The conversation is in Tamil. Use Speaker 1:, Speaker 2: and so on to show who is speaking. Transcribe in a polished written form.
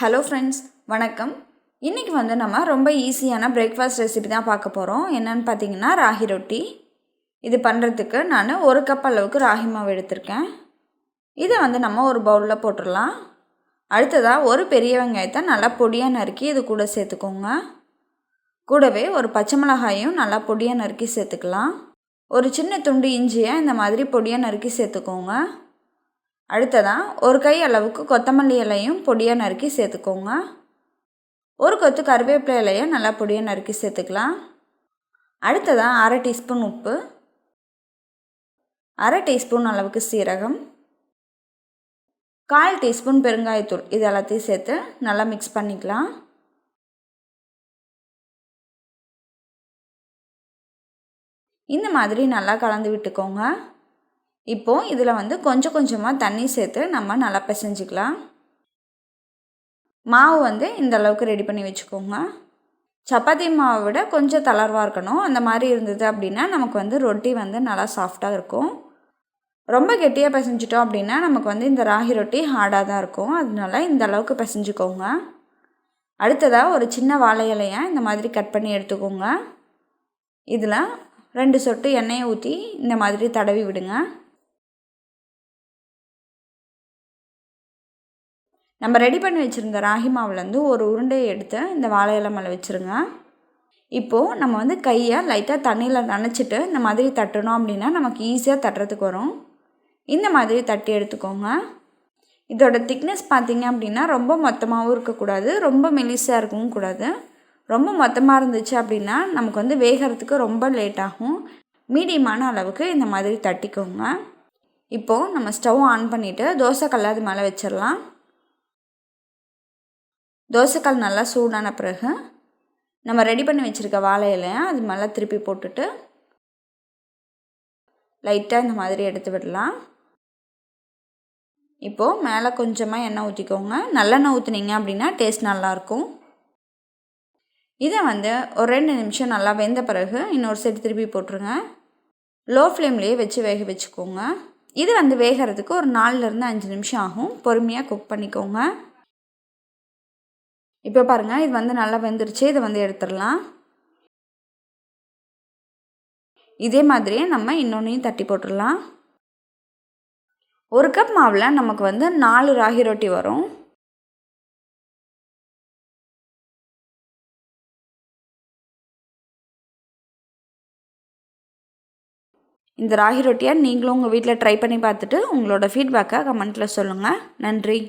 Speaker 1: ஹலோ ஃப்ரெண்ட்ஸ், வணக்கம். இன்றைக்கி நம்ம ரொம்ப ஈஸியான பிரேக்ஃபாஸ்ட் ரெசிபி தான் பார்க்க போகிறோம். என்னென்னு பார்த்தீங்கன்னா ராகி ரொட்டி. இது பண்ணுறதுக்கு நான் 1 கப் அளவுக்கு ராகி மாவு எடுத்திருக்கேன். இதை நம்ம ஒரு பவுலில் போட்டுடலாம். அடுத்ததாக ஒரு பெரிய வெங்காயத்தை நல்லா பொடியாக நறுக்கி இது கூட சேர்த்துக்கோங்க. கூடவே ஒரு பச்சை மிளகாயும் நல்லா பொடியாக நறுக்கி சேர்த்துக்கலாம். ஒரு சின்ன துண்டு இஞ்சியை இந்த மாதிரி பொடியாக நறுக்கி சேர்த்துக்கோங்க. அடுத்ததாக ஒரு கை அளவுக்கு கொத்தமல்லி இலையும் பொடியாக நறுக்கி சேர்த்துக்கோங்க. ஒரு கொத்து கருவேப்பிலை இலையை நல்லா பொடியாக நறுக்கி சேர்த்துக்கலாம். அடுத்ததாக 1/2 டீஸ்பூன் உப்பு, 1/2 டீஸ்பூன் அளவுக்கு சீரகம், 1/4 டீஸ்பூன் பெருங்காயத்தூள், இது எல்லாத்தையும் சேர்த்து நல்லா மிக்ஸ் பண்ணிக்கலாம். இந்த மாதிரி நல்லா கலந்து விட்டுக்கோங்க. இப்போது இதில் கொஞ்சம் கொஞ்சமாக தண்ணி சேர்த்து நம்ம நல்லா பிசைஞ்சிக்கலாம். மாவு இந்த அளவுக்கு ரெடி பண்ணி வச்சுக்கோங்க. சப்பாத்தி மாவை விட கொஞ்சம் தளர்வாக இருக்கணும். அந்த மாதிரி இருந்தது அப்படின்னா நமக்கு ரொட்டி நல்லா சாஃப்டாக இருக்கும். ரொம்ப கெட்டியாக பிசைஞ்சிட்டோம் அப்படின்னா நமக்கு இந்த ராகி ரொட்டி ஹார்டாக தான் இருக்கும். அதனால இந்த அளவுக்கு பிசைஞ்சிக்கோங்க. அடுத்ததாக ஒரு சின்ன வாழை இலையை இந்த மாதிரி கட் பண்ணி எடுத்துக்கோங்க. இதில் 2 சொட்டு எண்ணெயை ஊற்றி இந்த மாதிரி தடவி விடுங்க. நம்ம ரெடி பண்ணி வச்சுருந்த ராகி மாவுலேருந்து ஒரு உருண்டையை எடுத்து இந்த வாழை இலை மேலே வச்சுருங்க. இப்போது நம்ம கையை லைட்டாக தண்ணியில் நனைச்சிட்டு இந்த மாதிரி தட்டணும் அப்படின்னா நமக்கு ஈஸியாக தட்டுறதுக்கு வரும். இந்த மாதிரி தட்டி எடுத்துக்கோங்க. இதோட திக்னஸ் பார்த்திங்க அப்படின்னா ரொம்ப மொத்தமாகவும் இருக்கக்கூடாது, ரொம்ப மெலிசாக இருக்கவும் கூடாது. ரொம்ப மொத்தமாக இருந்துச்சு அப்படின்னா நமக்கு வேகிறதுக்கு ரொம்ப லேட் ஆகும். மீடியமான அளவுக்கு இந்த மாதிரி தட்டிக்கோங்க. இப்போது நம்ம ஸ்டவ் ஆன் பண்ணிவிட்டு தோசைக்கல்லை அது மேலே வச்சிடலாம். தோசைக்கல் நல்லா சூடான பிறகு நம்ம ரெடி பண்ணி வச்சுருக்க வாழை இலையை அது மேலே திருப்பி போட்டுட்டு லைட்டாக இந்த மாதிரி எடுத்து விடலாம். இப்போது மேலே கொஞ்சமாக எண்ணெய் ஊற்றிக்கோங்க. நல்லெண்ணெய் ஊற்றுனீங்க அப்படின்னா டேஸ்ட் நல்லாயிருக்கும். இதை ஒரு 2 நிமிஷம் நல்லா வெந்த பிறகு இன்னொரு சைடு திருப்பி போட்டுருங்க. லோ ஃப்ளேம்லேயே வச்சு வேக வச்சுக்கோங்க. இது வேகிறதுக்கு ஒரு 4லேருந்து 5 நிமிஷம் ஆகும். பொறுமையாக குக் பண்ணிக்கோங்க. இப்போ பாருங்கள், இது நல்லா வெந்துருச்சு. இதை எடுத்துடலாம். இதே மாதிரியே நம்ம இன்னொன்றையும் தட்டி போட்டுடலாம். 1 கப் மாவில் நமக்கு 4 ராகி ரொட்டி வரும். இந்த ராகி ரொட்டியை நீங்களும் உங்கள் வீட்டில் ட்ரை பண்ணி பார்த்துட்டு உங்களோட ஃபீட்பேக்கை கமெண்ட்டில் சொல்லுங்கள். நன்றி.